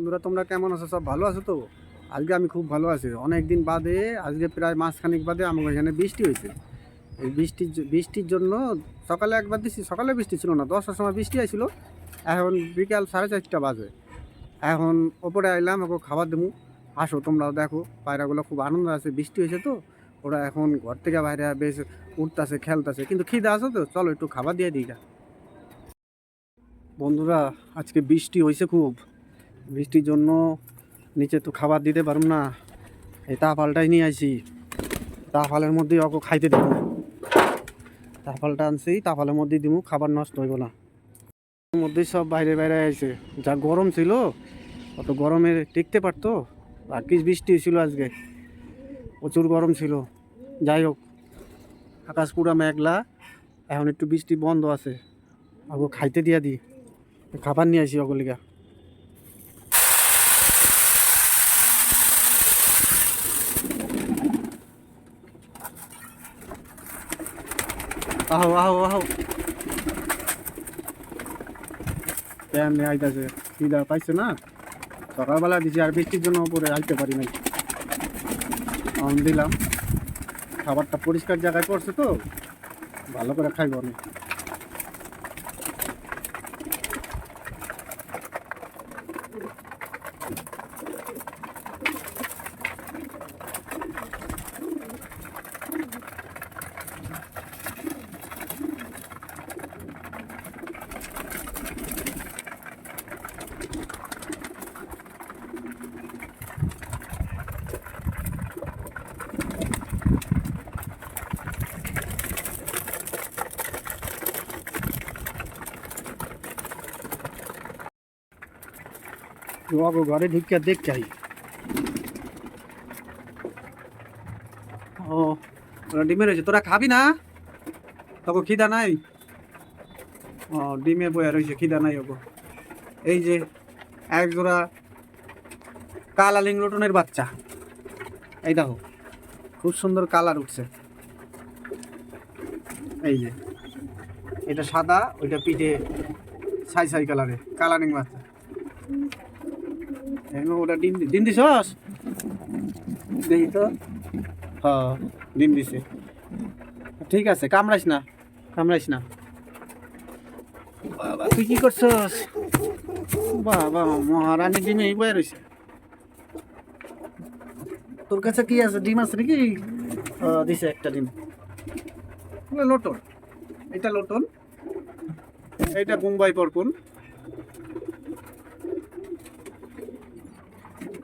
বন্ধুরা, তোমরা কেমন আছো? সব ভালো আছো তো? আজকে আমি খুব ভালো আছি। অনেক দিন বাদে, আজকে প্রায় মাসখানেক বাদে আমার এখানে বৃষ্টি হয়েছে। এই বৃষ্টির জন্য সকালে একবার দিচ্ছি, সকালে বৃষ্টি ছিল না, 10টার সময় বৃষ্টি আসছিল। এখন বিকাল 4:30 বাজে। এখন ওপরে আইলাম, ওকে খাবার দেবো। আসো তোমরাও দেখো, পায়রাগুলো খুব আনন্দ আছে, বৃষ্টি হয়েছে তো। ওরা এখন ঘর থেকে বাইরে বেশ উঠতেছে, খেলতেছে, কিন্তু খিদে আসো তো, চলো একটু খাবার দিয়ে দিই। বন্ধুরা, আজকে বৃষ্টি হয়েছে খুব। বৃষ্টির জন্য নিচে তো খাবার দিতে পারুম না। এই তাফালটাই নিয়ে আসি, তাফালের মধ্যেই অল্প খাইতে দেবো। তাফালটা আনছি, তাফালের মধ্যেই দিব, খাবার নষ্ট হইব না। ওর মধ্যেই সব বাইরে বাইরে আছে। যা গরম ছিল, অত গরমে টিকতে পারতো। আর কি বৃষ্টি হয়েছিল আজকে, প্রচুর গরম ছিল। যাই হোক, আকাশ পুরা মেঘলা। এখন একটু বৃষ্টি বন্ধ আছে, ওকে খাইতে দিয়া দিই। খাবার নিয়ে আসি ওগুলিকা। আহো আহো আহো, কেমনে আইতাছে, খিদা পাইছে না? সকালবেলা দিছি, আর বৃষ্টির জন্য উপরে আইতে পারি নাই। দিলাম, খাবারটা পরিষ্কার জায়গায় পড়ছে তো, ভালো করে খাইব অনেক। ঘরে ঢুকে দেখ চাই। ও, ওরা ডিমে রয়েছে, তোরা খাবি না? তখন খিদা নাই? ও, ডিমে বয়া রয়েছে, খিদা নাই ওগো। এই যে এক জোড়া কালা লিংলটনের বাচ্চা, এই দেখো, খুব সুন্দর কালার উঠছে। এই যে এটা সাদা, ওইটা পিঠে ছাই ছাই কালারে কালারিং বাচ্চা। ওটা ডিম ডিম দিছস? দেখি তো। হ্যাঁ, ডিম দিছে। ঠিক আছে, কামড়াইস না, কামড়াইস না। বাবা, তুই কি করছস? বাবা, মহারানী ডিমে বয়ে রয়েছে। তোর কাছে কি আছে, ডিম আছে নাকি? দিছে একটা ডিম। লোটন, এটা লোটন, এইটা মুম্বাই পরপুন।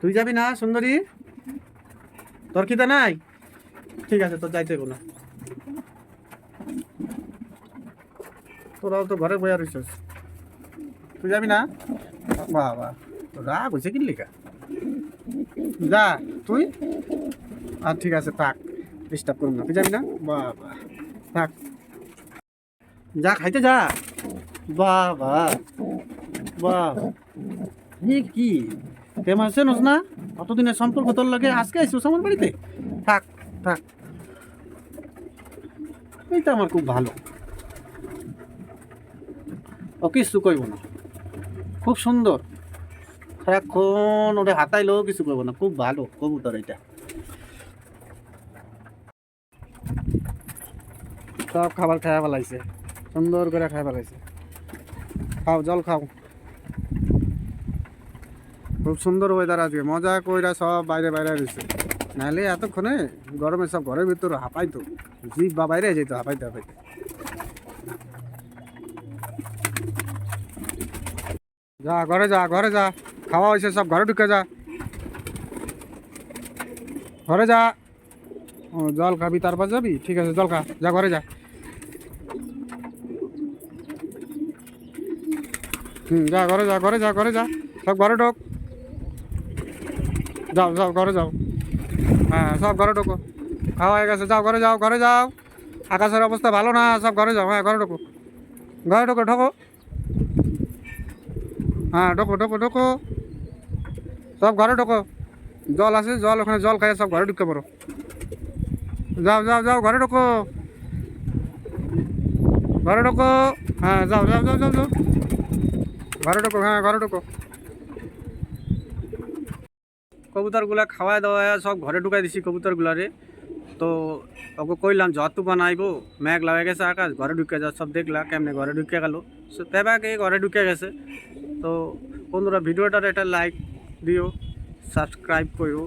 তুই যাবি না সুন্দরী? তোর খিদা নাই? ঠিক আছে, তোর যাইতে না, তোরাও তো ঘরে বয়া রইছিস। তুই যাবি না? বাবা, তোর রাগ হয়েছে কি লেখা? যা তুই। আর ঠিক আছে, থাক, ডিস্টার্ব করুন না। তুই যাবি না? বাবা, থাক, যা, খাইতে যা। বাবা বাবা, কি ফেমাস চেনস না? অতদিনের সম্পর্ক তোর লাগে, আজকে আইসো আমার বাড়িতে? থাক থাক, এইটা আমার খুব ভালো। ও কিছু কইব না, খুব সুন্দর। সারাক্ষণ ওটা হাতাইলেও কিছু কইব না, খুব ভালো কবুতর এটা। সব খাবার খাওয়া ফেলাইছে, সুন্দর করে খাওয়া ফেলাইছে। খাও, জল খাও। খুব সুন্দর ওয়েদার আজকে, মজা কইরা সব বাইরে বাইরে রয়েছে। নাহলে এতক্ষণে গরমে সব ঘরের ভিতর হাঁপাইতো, জিভ বা বাইরে যেত হাঁপাইতে হাঁপাইতে। যা ঘরে যা, ঘরে যা, খাওয়া হয়েছে, সব ঘরে ঢুকে যা, ঘরে যা। ও, জল খাবি তারপর যাবি? ঠিক আছে, জল খা, যা ঘরে যা। যা ঘরে যা, ঘরে যা, ঘরে যা, সব ঘরে ঢোক। যাও যাও, ঘরে যাও। হ্যাঁ, সব ঘরে ঢোকো, খাওয়া হয়ে গেছে, যাও ঘরে যাও, ঘরে যাও। আকাশের অবস্থা ভালো না, সব ঘরে যাও। হ্যাঁ, ঘরে ঢোকো, ঘরে ঢোকো, ঢোকো। হ্যাঁ, ঢোকো ঢোকো ঢোকো, সব ঘরে ঢোকো। জল আছে, জল ওখানে, জল খাইয়ে সব ঘরে ঢুকে পড়ো। যাও যাও যাও, ঘরে ঢোকো, ঘরে ঢোকো। হ্যাঁ, যাও যাও যাও যাও যাও, ঘরে ঢোকো। হ্যাঁ, ঘরে ঢোকো। কবুতরগুলা খাওয়া দাওয়া সব ঘরে ঢুকাই দিছি কবুতরগুলারে। তো ওকে কইলাম ঝড় তুফান আইবো, মেঘ লাগে গেছে আকাশ, ঘরে ঢুকে যা, সব দেখলা কেমনে ঘরে ঢুকে গেল, তেবাকে ঘরে ঢুকে গেছে। তো বন্ধুরা ভিডিওটার একটা লাইক দিও, সাবস্ক্রাইব করো,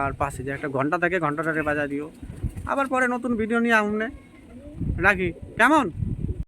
আর পাশে যে একটা ঘন্টা থাকে ঘন্টাটারে বাজা দিও। আবার পরে নতুন ভিডিও নিয়ে আমনে রাখি, কেমন?